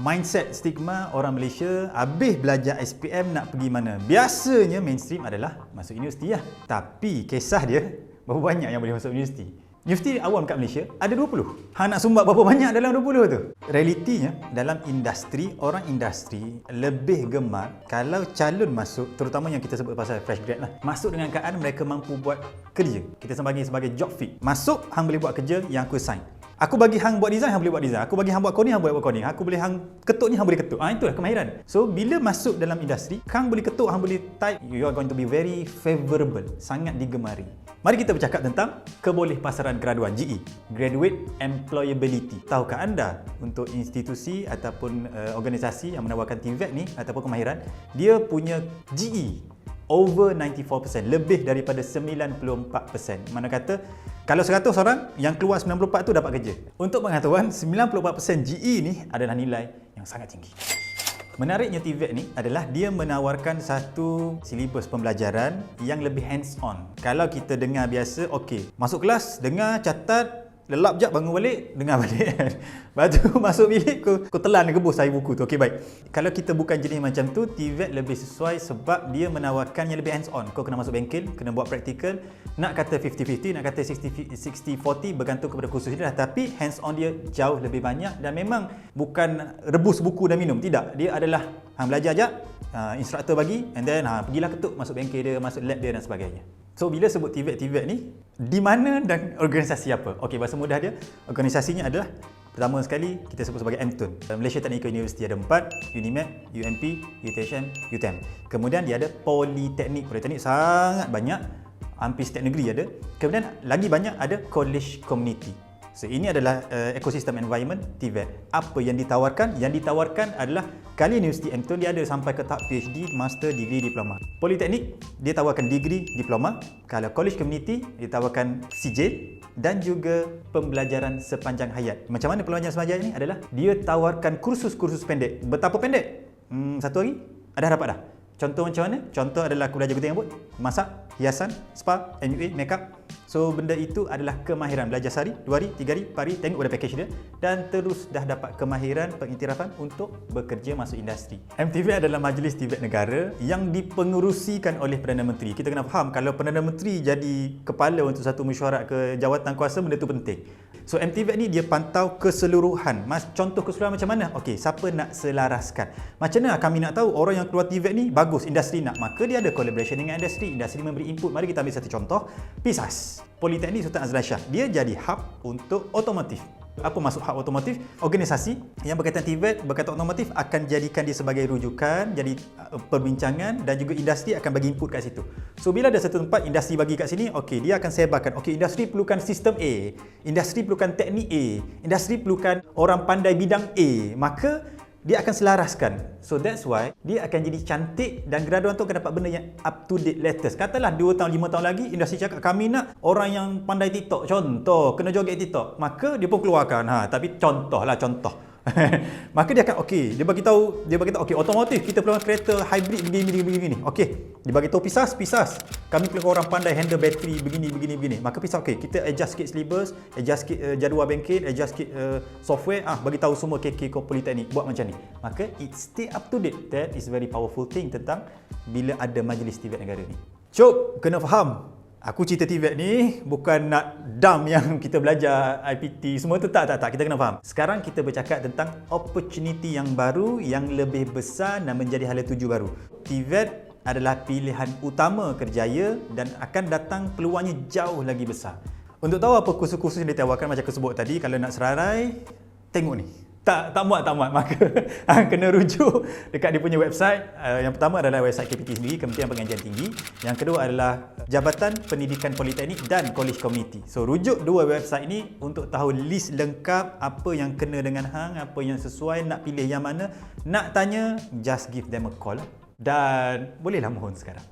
mindset stigma orang Malaysia habis belajar SPM nak pergi mana? Biasanya mainstream adalah masuk universiti lah. Tapi kisah dia, berapa banyak yang boleh masuk universiti? Universiti awam kat Malaysia ada 20. Hang nak sumbat berapa banyak dalam 20 tu? Realitinya dalam industri, orang industri lebih gemar kalau calon masuk, terutama yang kita sebut pasal fresh grad lah, masuk dengan keadaan mereka mampu buat kerja. Kita sebagai job fit. Masuk, hang boleh buat kerja yang aku assign. Aku bagi hang buat design, hang boleh buat design. Aku bagi hang buat coding, hang boleh buat coding. Aku boleh hang ketuk ni, hang boleh ketuk. Itulah kemahiran. So, bila masuk dalam industri, hang boleh ketuk, hang boleh type, you are going to be very favorable. Sangat digemari. Mari kita bercakap tentang kebolehpasaran graduan, GE. Graduate Employability. Tahukah anda untuk institusi ataupun organisasi yang menawarkan TVET ni ataupun kemahiran, dia punya GE over 94%, lebih daripada 94%. Mana kata kalau 100 orang, yang keluar 94 tu dapat kerja. Untuk pengetahuan, 94% GE ni adalah nilai yang sangat tinggi. Menariknya TVET ni adalah dia menawarkan satu silibus pembelajaran yang lebih hands-on. Kalau kita dengar biasa, okey, masuk kelas, dengar, catat, lelap jap bangun balik, dengar balik. Lepas tu masuk bilik, kau telan rebus air buku tu. Okey, baik. Kalau kita bukan jenis macam tu, TVET lebih sesuai sebab dia menawarkan yang lebih hands-on. Kau kena masuk bengkel, kena buat praktikal. Nak kata 50-50, nak kata 60-40 bergantung kepada kursus dia lah. Tapi hands-on dia jauh lebih banyak dan memang bukan rebus buku dan minum. Tidak. Dia adalah hang belajar jap, instruktor bagi, and then pergilah ketuk, masuk bengkel dia, masuk lab dia dan sebagainya. So, bila sebut TVET ni, di mana dan organisasi apa? Okey, bahasa mudah dia, organisasinya adalah pertama sekali kita sebut sebagai MTUN. Malaysia Technical University ada 4, UNIMED, UNP, UTHM, UTM. Kemudian dia ada Politeknik. Politeknik sangat banyak, hampir setiap negeri ada. Kemudian lagi banyak ada college community. So, ini adalah ekosistem environment TVET. Apa yang ditawarkan? Yang ditawarkan adalah kali Universiti MTUN dia ada sampai ke tahap PhD, Master, Degree, Diploma. Politeknik dia tawarkan Degree, Diploma. Kalau college community dia tawarkan sijil dan juga pembelajaran sepanjang hayat. Macam mana pembelajaran sepanjang hayat ni adalah dia tawarkan kursus-kursus pendek. Betapa pendek? Satu hari ada dapat dah. Contoh macam mana? Contoh adalah aku belajar gunting rambut, masak, hiasan, spa, MUA, makeup. So, benda itu adalah kemahiran. Belajar sehari, 2 hari, 3 hari, 4 hari, tengok pada package dia. Dan terus dah dapat kemahiran, pengiktirafan untuk bekerja masuk industri. MTVET adalah majlis TVET negara yang dipengerusikan oleh Perdana Menteri. Kita kena faham, kalau Perdana Menteri jadi kepala untuk satu mesyuarat ke jawatan kuasa, benda itu penting. So, MTVET ni dia pantau keseluruhan. Contoh keseluruhan macam mana? Okey, siapa nak selaraskan? Macam mana kami nak tahu orang yang keluar TVET ni bagus, industri nak? Maka dia ada collaboration dengan industri. Industri memberi input. Mari kita ambil satu contoh. PISAS, Politeknik Sultan Azlan Shah. Dia jadi hub untuk otomotif. Apa maksud hub otomotif? Organisasi yang berkaitan TVET, berkaitan otomotif akan jadikan dia sebagai rujukan, jadi perbincangan dan juga industri akan bagi input kat situ. So, bila ada satu tempat industri bagi kat sini, okey, dia akan sebarkan. Okey, industri perlukan sistem A, industri perlukan teknik A, industri perlukan orang pandai bidang A. Maka dia akan selaraskan. So, that's why dia akan jadi cantik dan graduan tu akan dapat benda yang up to date, latest. Katalah 2 tahun, 5 tahun lagi industri cakap kami nak orang yang pandai TikTok, contoh, kena joget TikTok. Maka dia pun keluarkan. Tapi contoh. Maka dia akan dia bagi tahu okey, otomotif kita perlukan kereta hybrid begini. Okey, dia bagi tahu PISAS kami perlukan orang pandai handle bateri begini. Maka PISAS kita adjust sikit syllabus, adjust sikit jadual bengkel, adjust sikit software, bagi tahu semua KK Politeknik buat macam ni. Maka it stay up to date. That is very powerful thing tentang bila ada majlis TVET negara ni. Cuk, kena faham. Aku cerita TVET ni bukan nak dump yang kita belajar IPT semua tu, tak. Kita kena faham. Sekarang kita bercakap tentang opportunity yang baru, yang lebih besar dan menjadi hala tuju baru. TVET adalah pilihan utama kerjaya dan akan datang peluangnya jauh lagi besar. Untuk tahu apa kursus-kursus yang ditawarkan macam aku sebut tadi, kalau nak serarai, tengok ni. Tak muat. Maka kena rujuk dekat dia punya website. Yang pertama adalah website KPT sendiri, Kementerian Pengajian Tinggi. Yang kedua adalah Jabatan Pendidikan Politeknik dan College Community. So, rujuk dua website ini untuk tahu list lengkap apa yang kena dengan hang, apa yang sesuai, nak pilih yang mana. Nak tanya, just give them a call. Dan bolehlah mohon sekarang.